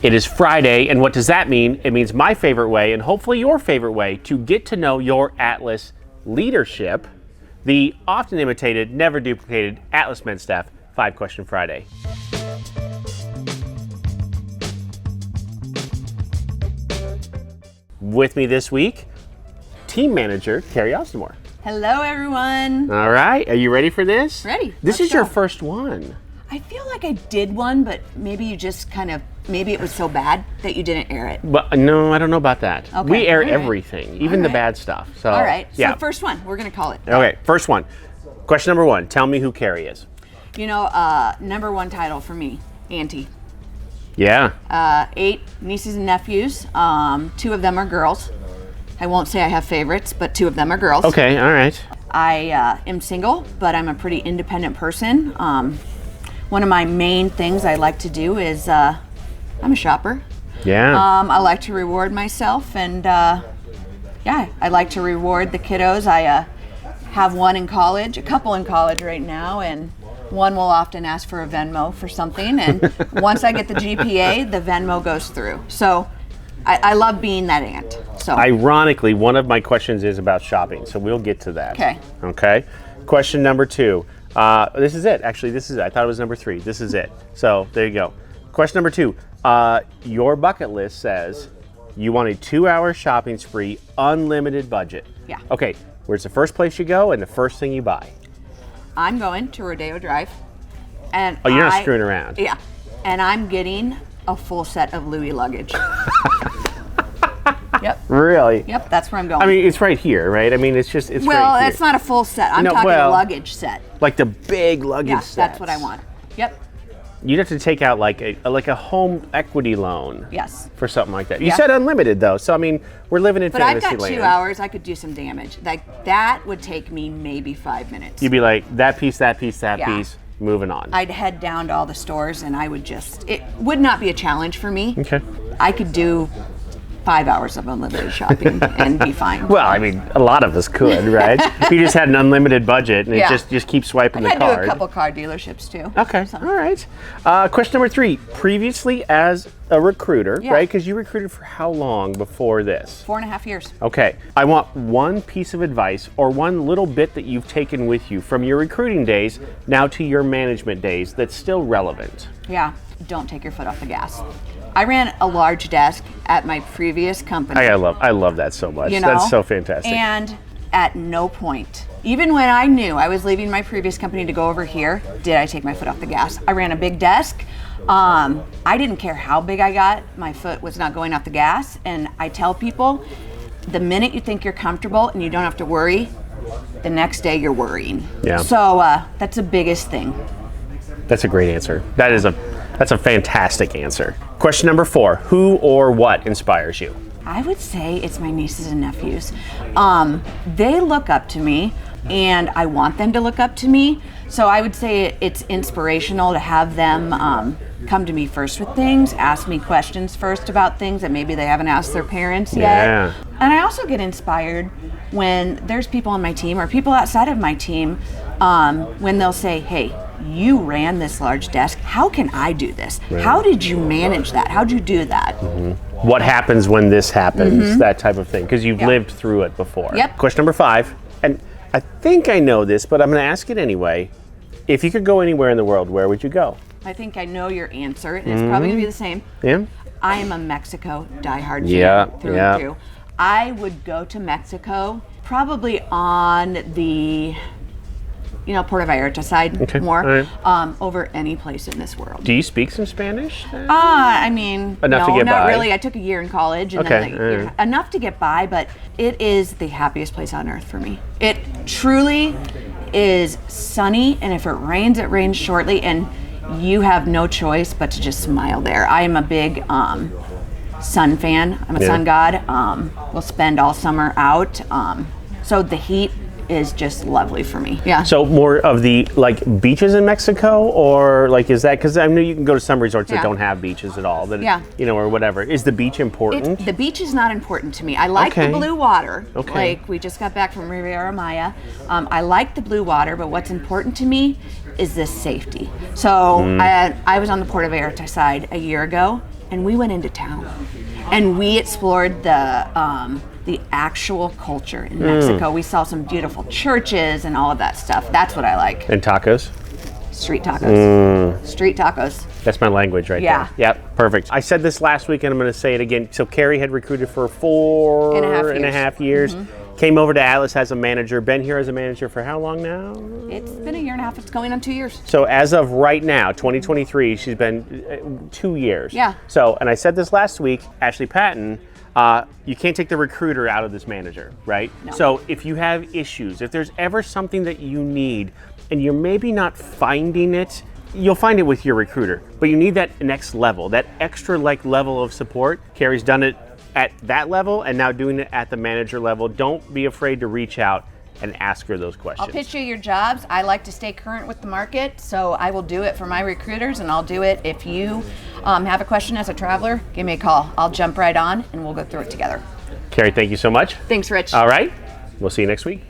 It is Friday, and what does that mean? It means my favorite way, and hopefully your favorite way, to get to know your Atlas leadership, the often imitated, never duplicated Atlas MedStaff 5-Question Friday. With me this week, team manager Carrie Ausdemore. Hello, everyone. All right, are you ready for this? Ready. This is your first one. I feel like I did one, but maybe you just maybe it was so bad that you didn't air it. But no, I don't know about that. Okay. We air All right. everything, even the bad stuff. So, all right, yeah. so first one, we're gonna call it. Okay, first one. Question number one, tell me who Carrie is. You know, number one title for me, auntie. Yeah. 8 nieces and nephews. 2 of them are girls. I won't say I have favorites, but 2 of them are girls. Okay, all right. I am single, but I'm a pretty independent person. One of my main things I like to do is I'm a shopper. Yeah. I like to reward myself, and yeah, I like to reward the kiddos. I have one in college, a couple in college right now, and one will often ask for a Venmo for something, and once I get the GPA, the Venmo goes through. So I love being that aunt. So ironically, one of my questions is about shopping, so we'll get to that. Okay. Okay. Question number 2. This is it. Actually, this is it. I thought it was number 3. This is it. So there you go. Question number 2. Your bucket list says you want a 2-hour shopping spree, unlimited budget. Yeah. Okay. Where's the first place you go and the first thing you buy? I'm going to Rodeo Drive, and Oh, you're not screwing around. Yeah, and I'm getting a full set of Louis luggage. Yep. Really? Yep, that's where I'm going. I mean, it's right here, right? I mean, it's well, right here. it's not a full set. I'm talking a luggage set. Like the big luggage Yeah, sets. that's what I want. Yep. You'd have to take out like a home equity loan. Yes. For something like that. You Yeah. said unlimited though, so I mean, we're living in But I've fantasy got land. 2 hours. I could do some damage. Like that would take me maybe 5 minutes. You'd be like, that piece, that piece, that Yeah. piece, moving on. I'd head down to all the stores, and I would it would not be a challenge for me. Okay. I could do 5 hours of unlimited shopping and be fine. Well, I mean, a lot of us could, right? If you just had an unlimited budget and Yeah. it just keeps swiping I the had to card. do a couple car dealerships too. Okay, So. all right. Question number 3. Previously as a recruiter, Yeah. right? Because you recruited for how long before this? 4.5 years. Okay, I want one piece of advice or one little bit that you've taken with you from your recruiting days now to your management days that's still relevant. Yeah, don't take your foot off the gas. I ran a large desk at my previous company. I love that so much. You know? That's so fantastic. And at no point, even when I knew I was leaving my previous company to go over here, did I take my foot off the gas. I ran a big desk. I didn't care how big I got, my foot was not going off the gas. And I tell people, the minute you think you're comfortable and you don't have to worry, the next day you're worrying. Yeah. So that's the biggest thing. That's a great answer. That's a fantastic answer. Question number 4. Who or what inspires you? I would say it's my nieces and nephews. They look up to me, and I want them to look up to me. So I would say it's inspirational to have them come to me first with things, ask me questions first about things that maybe they haven't asked their parents yet. Yeah. And I also get inspired when there's people on my team or people outside of my team when they'll say, hey, you ran this large desk. How can I do this? Right. How did you manage that? How'd you do that? Mm-hmm. What happens when this happens? That type of thing, because you've lived through it before. Yep. Question number 5, and I think I know this, but I'm going to ask it anyway. If you could go anywhere in the world, where would you go? I think I know your answer, and it's probably going to be the same. Yeah. I am a Mexico diehard fan Yeah, through yeah. and through. I would go to Mexico probably on the, Puerto Vallarta side more, all right. over any place in this world. Do you speak some Spanish? I mean, Enough no, to get not by? really. I took a year in college, and Okay, then all right. enough to get by, but it is the happiest place on earth for me. It truly is sunny, and if it rains shortly, and you have no choice but to just smile there. I am a big sun fan. I'm a sun god. We'll spend all summer out. So the heat is just lovely for me. Yeah. So more of the beaches in Mexico, or is that, because I know you can go to some resorts that don't have beaches at all, or whatever. Is the beach important? The beach is not important to me. I like the blue water. Okay. We just got back from Riviera Maya. I like the blue water, but what's important to me is the safety. So I was on the Puerto Vallarta side a year ago, and we went into town, and we explored the actual culture in Mexico. We saw some beautiful churches and all of that stuff. That's what I like. And tacos? Street tacos. Street tacos. That's my language right there. Yep, perfect. I said this last week and I'm going to say it again. So Carrie had recruited for 4.5 years. Came over to Atlas as a manager. Been here as a manager for how long now? It's been 1.5 years. It's going on 2 years. So as of right now, 2023, she's been 2 years. Yeah. So, and I said this last week, Ashley Patton, you can't take the recruiter out of this manager, right? No. So if you have issues, if there's ever something that you need and you're maybe not finding it, you'll find it with your recruiter. But you need that next level, that extra level of support. Carrie's done it at that level and now doing it at the manager level. Don't be afraid to reach out and ask her those questions. I'll pitch you your jobs. I like to stay current with the market, so I will do it for my recruiters, and I'll do it if you have a question as a traveler, give me a call. I'll jump right on and we'll go through it together. Carrie, thank you so much. Thanks, Rich. All right, we'll see you next week.